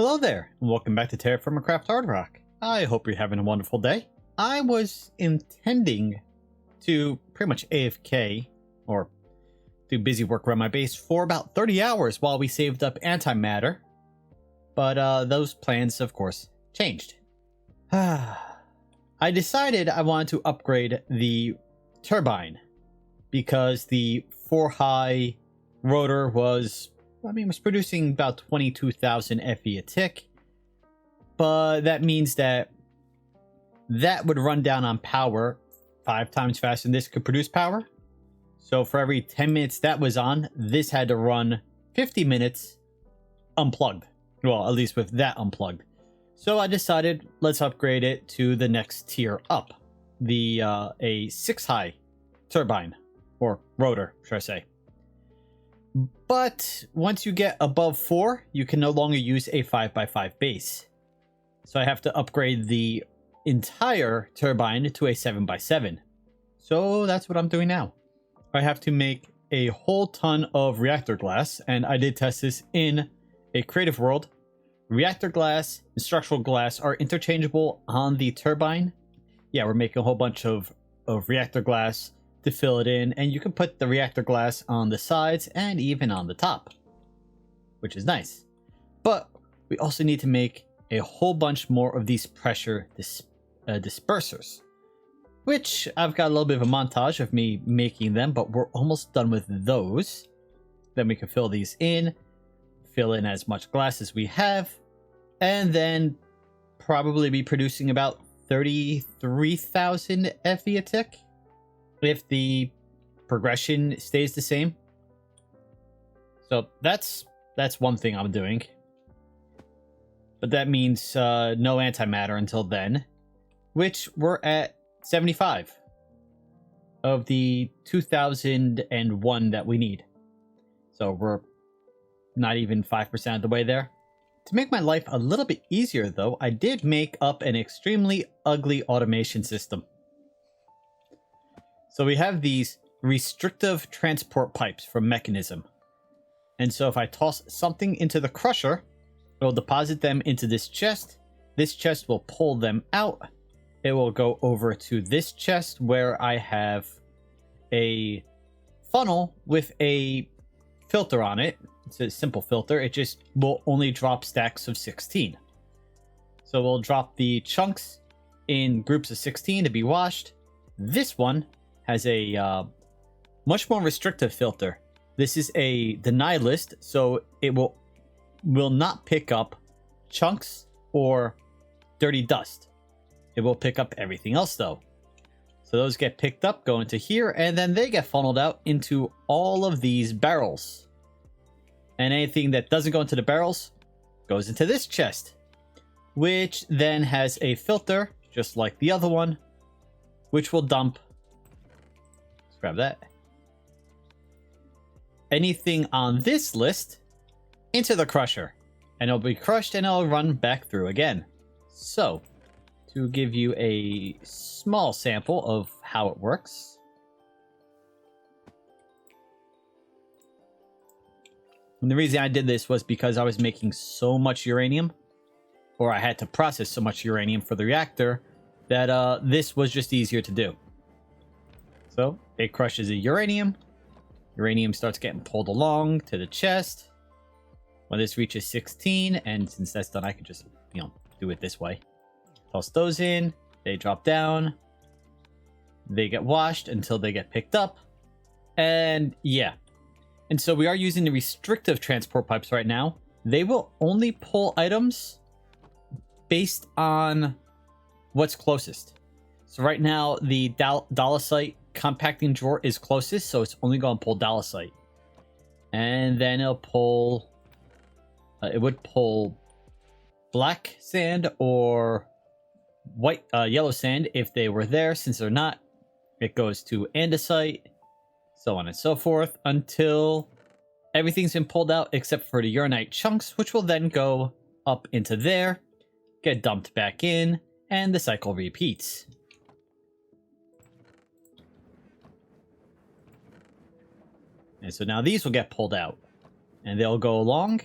Hello there, and welcome back to TerraFirmaCraft HardRock. I hope you're having a wonderful day. I was intending to pretty much AFK, or do busy work around my base, for about 30 hours while we saved up antimatter. But those plans, of course, changed. I decided I wanted to upgrade the Turbine, because the 4-high rotor was producing about 22,000 FE a tick. But that means that would run down on power 5 times faster than this could produce power. So for every 10 minutes that was on, this had to run 50 minutes unplugged. Well, at least with that unplugged. So I decided, let's upgrade it to the next tier up. The a 6-high turbine, or rotor, should I say. But once you get above 4, you can no longer use a 5x5 base. So I have to upgrade the entire turbine to a 7x7. So that's what I'm doing now. I have to make a whole ton of reactor glass, and I did test this in a creative world. Reactor glass and structural glass are interchangeable on the turbine. Yeah, we're making a whole bunch of reactor glass to fill it in, and you can put the reactor glass on the sides and even on the top, which is nice. But we also need to make a whole bunch more of these pressure dispersers, which I've got a little bit of a montage of me making them, but we're almost done with those. Then we can fill these in, fill in as much glass as we have, and then probably be producing about 33,000 FE a tick if the progression stays the same. So that's one thing I'm doing. But that means no antimatter until then, which we're at 75 of the 2001 that we need. So we're not even 5% of the way there. To make my life a little bit easier though, I did make up an extremely ugly automation system. So we have these restrictive transport pipes from Mechanism. And so if I toss something into the crusher, it'll deposit them into this chest. This chest will pull them out. It will go over to this chest where I have a funnel with a filter on it. It's a simple filter. It just will only drop stacks of 16. So we'll drop the chunks in groups of 16 to be washed. This one has a much more restrictive filter. This is a deny list, so it will not pick up chunks or dirty dust. It will pick up everything else though. So those get picked up, go into here, and then they get funneled out into all of these barrels. And anything that doesn't go into the barrels goes into this chest, which then has a filter, just like the other one, which will dump, let's grab that, anything on this list into the crusher. And it'll be crushed and it'll run back through again. So, to give you a small sample of how it works. And the reason I did this was because I was making so much uranium, or I had to process so much uranium for the reactor, that this was just easier to do. So it crushes the uranium. Uranium starts getting pulled along to the chest. When this reaches 16, and since that's done, I could just, do it this way. Toss those in. They drop down. They get washed until they get picked up. And yeah. And so we are using the restrictive transport pipes right now. They will only pull items based on what's closest. So right now, the dolosite compacting drawer is closest, so it's only going to pull dolosite. And then it'll pull... it would pull black sand or white, yellow sand if they were there. Since they're not, it goes to andesite, so on and so forth, until everything's been pulled out except for the uranite chunks, which will then go up into there, get dumped back in, and the cycle repeats. And so now these will get pulled out, and they'll go along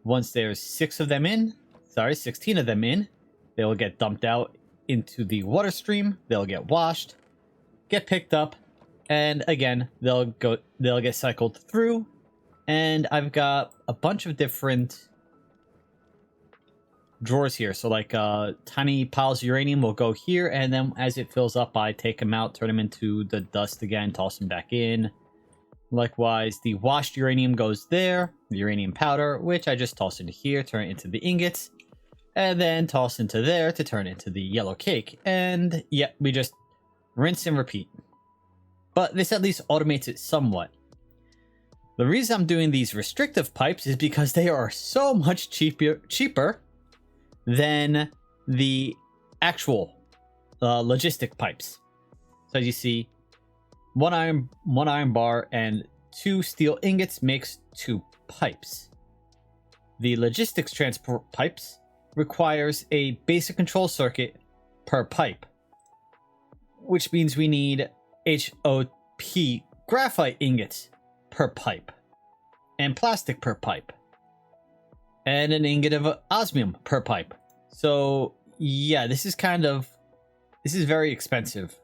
Once there's 16 of them in, they will get dumped out into the water stream. They'll get washed, get picked up, and again, they'll get cycled through. And I've got a bunch of different drawers here. So like tiny piles of uranium will go here, and then as it fills up, I take them out, turn them into the dust again, toss them back in. Likewise, the washed uranium goes there, the uranium powder, which I just toss into here, turn it into the ingots, and then toss into there to turn it into the yellow cake. And yeah, we just rinse and repeat. But this at least automates it somewhat. The reason I'm doing these restrictive pipes is because they are so much cheaper than the actual logistic pipes. So as you see, one iron bar and 2 steel ingots makes 2 pipes. The logistics transport pipes requires a basic control circuit per pipe, which means we need HOP graphite ingots per pipe, and plastic per pipe, and an ingot of osmium per pipe. So yeah, this is very expensive,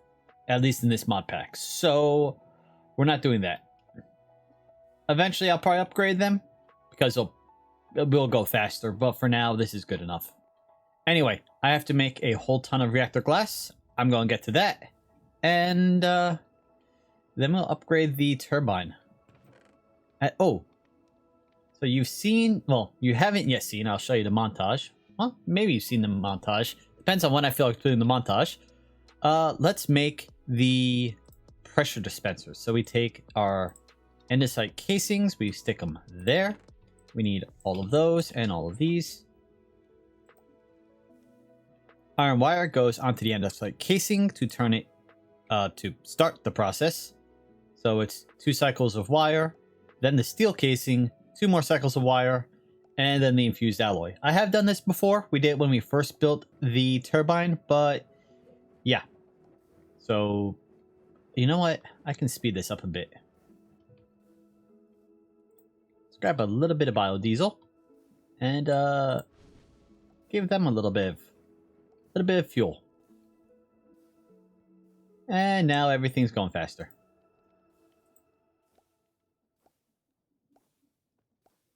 at least in this mod pack. So we're not doing that. Eventually I'll probably upgrade them because we'll go faster, but for now this is good enough. Anyway, I have to make a whole ton of reactor glass. I'm going to get to that, and then we'll upgrade the turbine. So you've seen, well, you haven't yet seen, I'll show you the montage. Well, maybe you've seen the montage. Depends on when I feel like doing the montage. Let's make the pressure dispensers. So we take our andesite casings, we stick them there. We need all of those and all of these. Iron wire goes onto the andesite casing to turn it, to start the process. So it's 2 cycles of wire, then the steel casing, 2 more cycles of wire, and then the infused alloy. I have done this before. We did it when we first built the turbine, but yeah. So, you know what? I can speed this up a bit. Let's grab a little bit of biodiesel and give them a little bit of fuel. And now everything's going faster.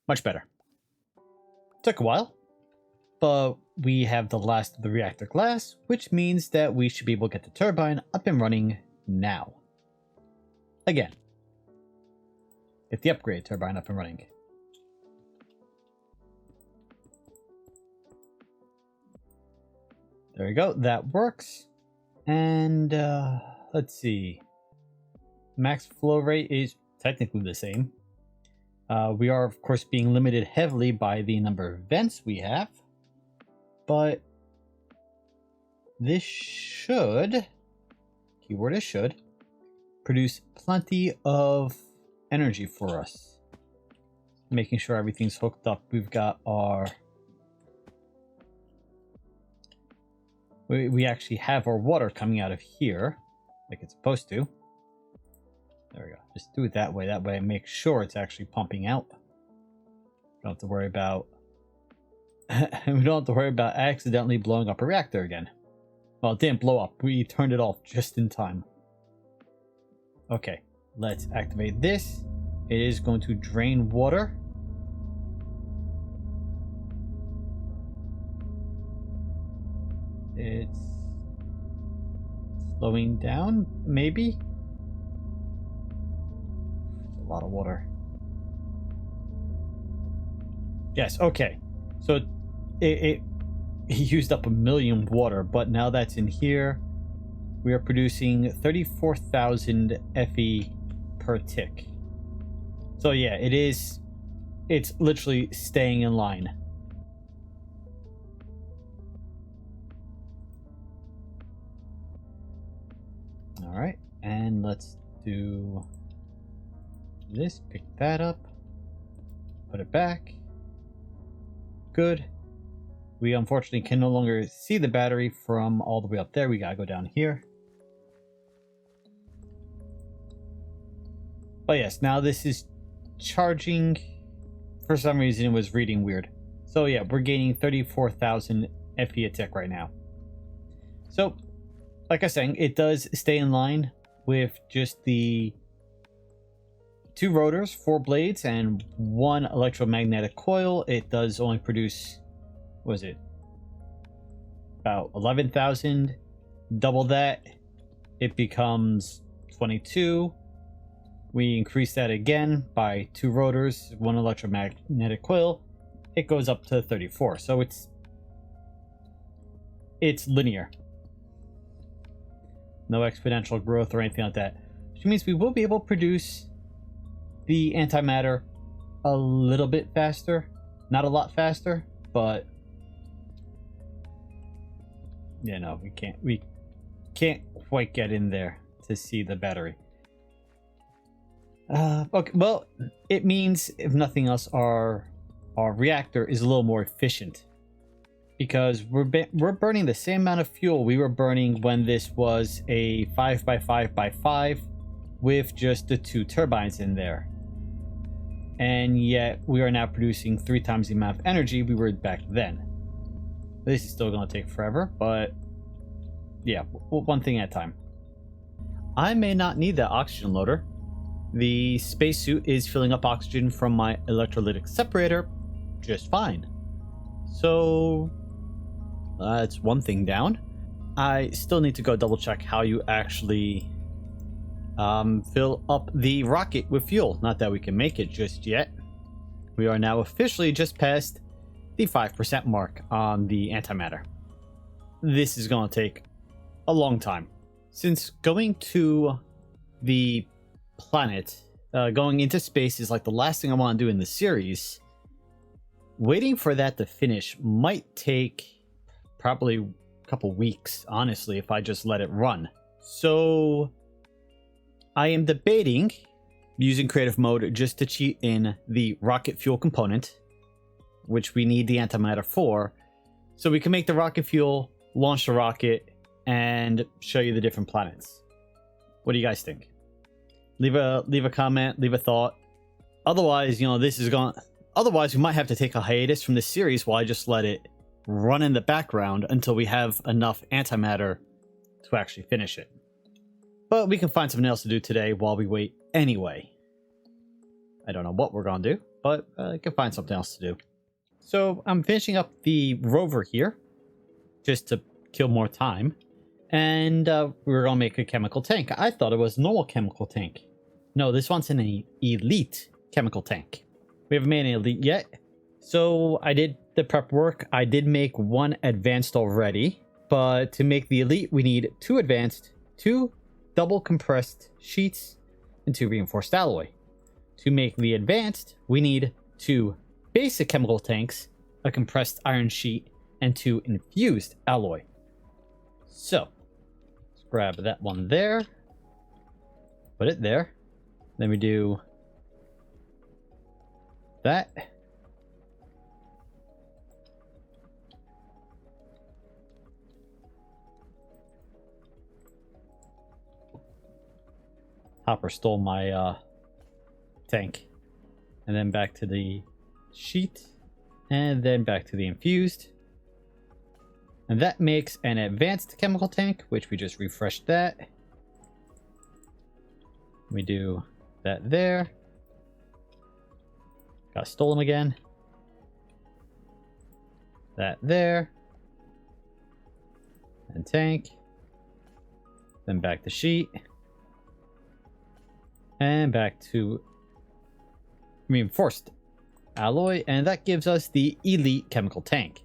Much better. Took a while, but we have the last of the reactor glass, which means that we should be able to get the turbine up and running now. Again, get the upgrade turbine up and running. There we go, that works. And let's see. Max flow rate is technically the same. We are, of course, being limited heavily by the number of vents we have. But this should, keyword is should, produce plenty of energy for us. Making sure everything's hooked up. We've got our... We actually have our water coming out of here, like it's supposed to. There we go. Just do it that way. That way I make sure it's actually pumping out. Don't have to worry about... we don't have to worry about accidentally blowing up a reactor again. Well, it didn't blow up. We turned it off just in time. Okay, let's activate this. It is going to drain water. It's slowing down, maybe? It's a lot of water. Yes, okay. So it used up 1 million water, but now that's in here, we are producing 34,000 FE per tick. So yeah, it's literally staying in line. All right, and let's do this, pick that up, put it back. Good. We unfortunately can no longer see the battery from all the way up there. We gotta go down here. But yes, now this is charging for some reason it was reading weird. So yeah, we're gaining 34,000 FP a tick right now. So, like I was saying, it does stay in line with just the 2 rotors, 4 blades, and 1 electromagnetic coil. It does only produce, what was it, about 11,000. Double that, it becomes 22. We increase that again by 2 rotors, 1 electromagnetic coil. It goes up to 34. So it's linear. No exponential growth or anything like that. Which means we will be able to produce the antimatter a little bit faster. Not a lot faster, but yeah, no, we can't quite get in there to see the battery. Okay, well, it means, if nothing else, our reactor is a little more efficient, because we're burning the same amount of fuel we were burning when this was a 5x5x5 with just the 2 turbines in there, and yet we are now producing 3 times the amount of energy we were back then. This is still going to take forever, but yeah, one thing at a time. I may not need that oxygen loader. The spacesuit is filling up oxygen from my electrolytic separator just fine. So that's one thing down. I still need to go double check how you actually fill up the rocket with fuel. Not that we can make it just yet. We are now officially just past the 5% mark on the antimatter. This is going to take a long time. Since going to the planet, going into space is like the last thing I want to do in the series, waiting for that to finish might take probably a couple weeks, honestly, if I just let it run. So I am debating using creative mode just to cheat in the rocket fuel component, which we need the antimatter for, so we can make the rocket fuel, launch the rocket, and show you the different planets. What do you guys think? Leave a comment, leave a thought. Otherwise, you know, otherwise we might have to take a hiatus from this series while I just let it run in the background until we have enough antimatter to actually finish it. But we can find something else to do today while we wait anyway. I don't know what we're gonna do, but I can find something else to do. So I'm finishing up the rover here, just to kill more time. And we're gonna make a chemical tank. I thought it was a normal chemical tank. No, this one's an elite chemical tank. We haven't made an elite yet. So I did the prep work. I did make 1 advanced already. But to make the elite, we need 2 advanced, 2 double compressed sheets, and 2 reinforced alloy. To make the advanced, we need 2 basic chemical tanks, a compressed iron sheet, and 2 infused alloy. So let's grab that one there, put it there. Then we do that. Hopper stole my tank. And then back to the sheet. And then back to the infused. And that makes an advanced chemical tank, which we just refreshed that. We do that there. Got stolen again. That there. And tank. Then back to sheet. And back to reinforced alloy. And that gives us the elite chemical tank.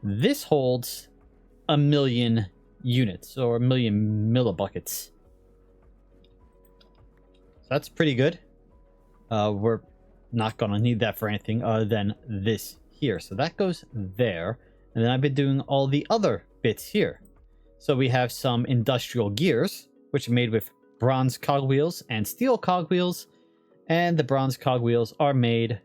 This holds 1,000,000 units, or 1,000,000 millibuckets. So that's pretty good. We're not going to need that for anything other than this here. So that goes there. And then I've been doing all the other bits here. So we have some industrial gears, which are made with bronze cogwheels and steel cogwheels. And the bronze cogwheels are made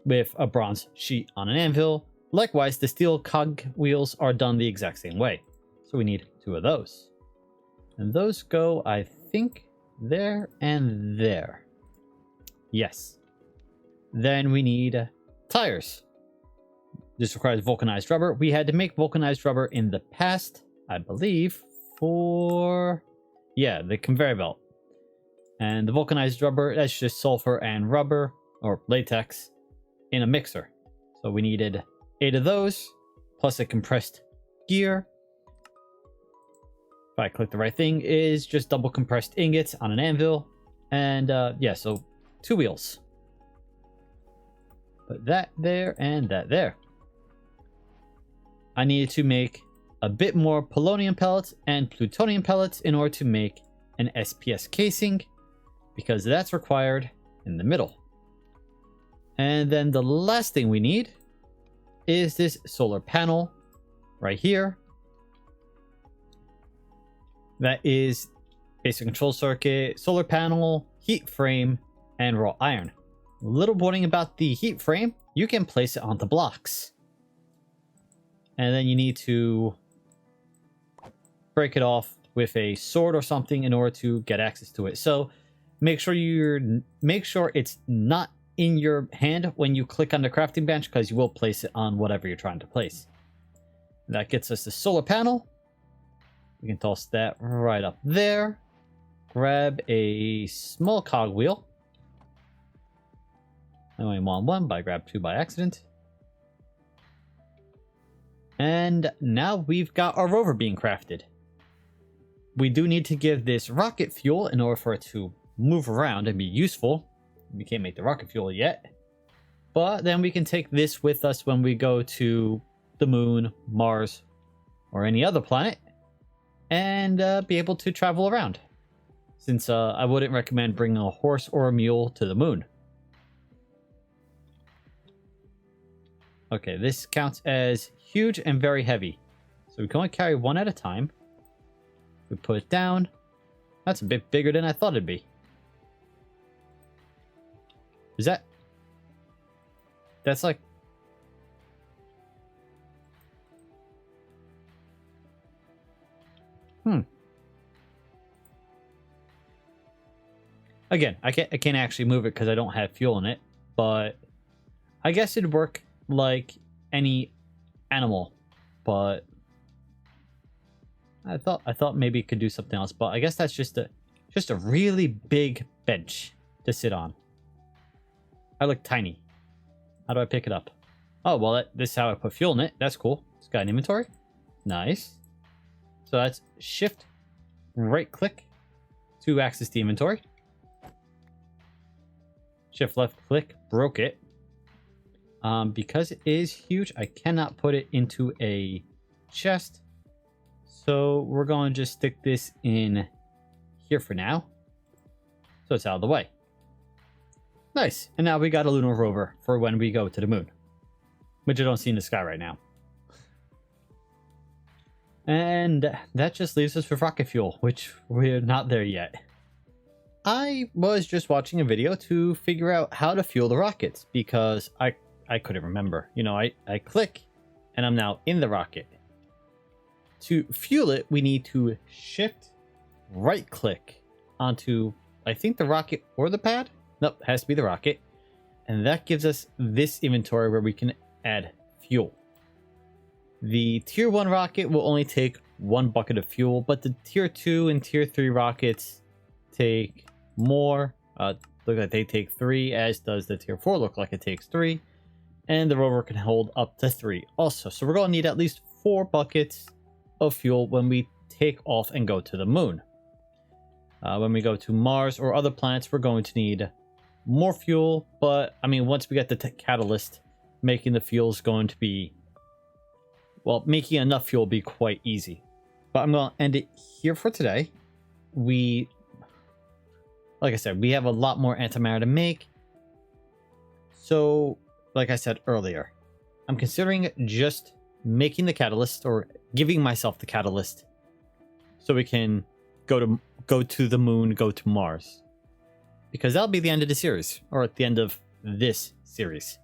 with a bronze sheet on an anvil. Likewise, the steel cogwheels are done the exact same way. So we need 2 of those. And those go, I think, there and there. Yes. Then we need tires. This requires vulcanized rubber. We had to make vulcanized rubber in the past, I believe, for... yeah, the conveyor belt. And the vulcanized rubber, that's just sulfur and rubber, or latex, in a mixer. So we needed 8 of those, plus a compressed gear. If I click the right thing, is just double compressed ingots on an anvil. And yeah, so 2 wheels. Put that there and that there. I needed to make a bit more polonium pellets and plutonium pellets in order to make an SPS casing, because that's required in the middle. And then the last thing we need is this solar panel right here. That is basic control circuit, solar panel, heat frame, and raw iron. A little warning about the heat frame: you can place it onto blocks. And then you need to break it off with a sword or something in order to get access to it. So make sure it's not in your hand when you click on the crafting bench, because you will place it on whatever you're trying to place. That gets us the solar panel. We can toss that right up there. Grab a small cogwheel. I only want 1, but I grabbed 2 by accident. And now we've got our rover being crafted. We do need to give this rocket fuel in order for it to move around and be useful. We can't make the rocket fuel yet. But then we can take this with us when we go to the moon, Mars, or any other planet, and be able to travel around. Since I wouldn't recommend bringing a horse or a mule to the moon. Okay, this counts as huge and very heavy. So we can only carry 1 at a time. We put it down. That's a bit bigger than I thought it'd be. Is that... that's like... Again, I can't actually move it because I don't have fuel in it, but I guess it'd work like any animal. But I thought maybe it could do something else, but I guess that's just a really big bench to sit on. I look tiny. How do I pick it up? Oh, well, this is how I put fuel in it. That's cool. It's got an inventory. Nice. So that's shift, right click to access the inventory. Shift left click broke it. Because it is huge, I cannot put it into a chest. So we're going to just stick this in here for now. So it's out of the way. Nice. And now we got a lunar rover for when we go to the moon, which I don't see in the sky right now. And that just leaves us with rocket fuel, which we're not there yet. I was just watching a video to figure out how to fuel the rockets, because I couldn't remember. You know, I click and I'm now in the rocket. To fuel it, we need to shift right click onto, I think, the rocket or the pad. Nope, it has to be the rocket. And that gives us this inventory where we can add fuel. The tier 1 rocket will only take 1 bucket of fuel, but the tier 2 and tier 3 rockets take more. Look like they take 3, as does the tier 4 look like it takes 3. And the rover can hold up to 3 also. So we're going to need at least 4 buckets of fuel when we take off and go to the moon. When we go to Mars or other planets, we're going to need more fuel. But, I mean, once we get the catalyst, making the fuel is going to be... well, making enough fuel will be quite easy. But I'm going to end it here for today. Like I said, we have a lot more antimatter to make. So... like I said earlier, I'm considering just making the catalyst, or giving myself the catalyst, so we can go to the moon, go to Mars. Because that'll be the end of the series, or at the end of this series.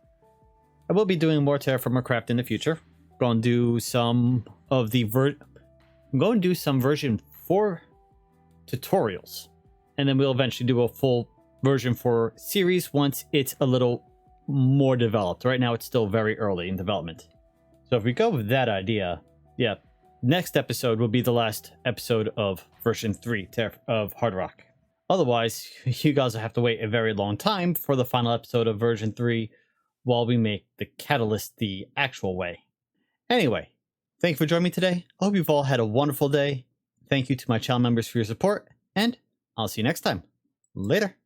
I will be doing more TerraFirmaCraft in the future. I'm going to do some of the version 4 tutorials, and then we'll eventually do a full version 4 series once it's a little more developed. Right now, it's still very early in development. So if we go with that idea, yeah, next episode will be the last episode of version 3 of HardRock. Otherwise, you guys will have to wait a very long time for the final episode of version 3 while we make the catalyst the actual way. Anyway, thank you for joining me today. I hope you've all had a wonderful day. Thank you to my channel members for your support, and I'll see you next time. Later.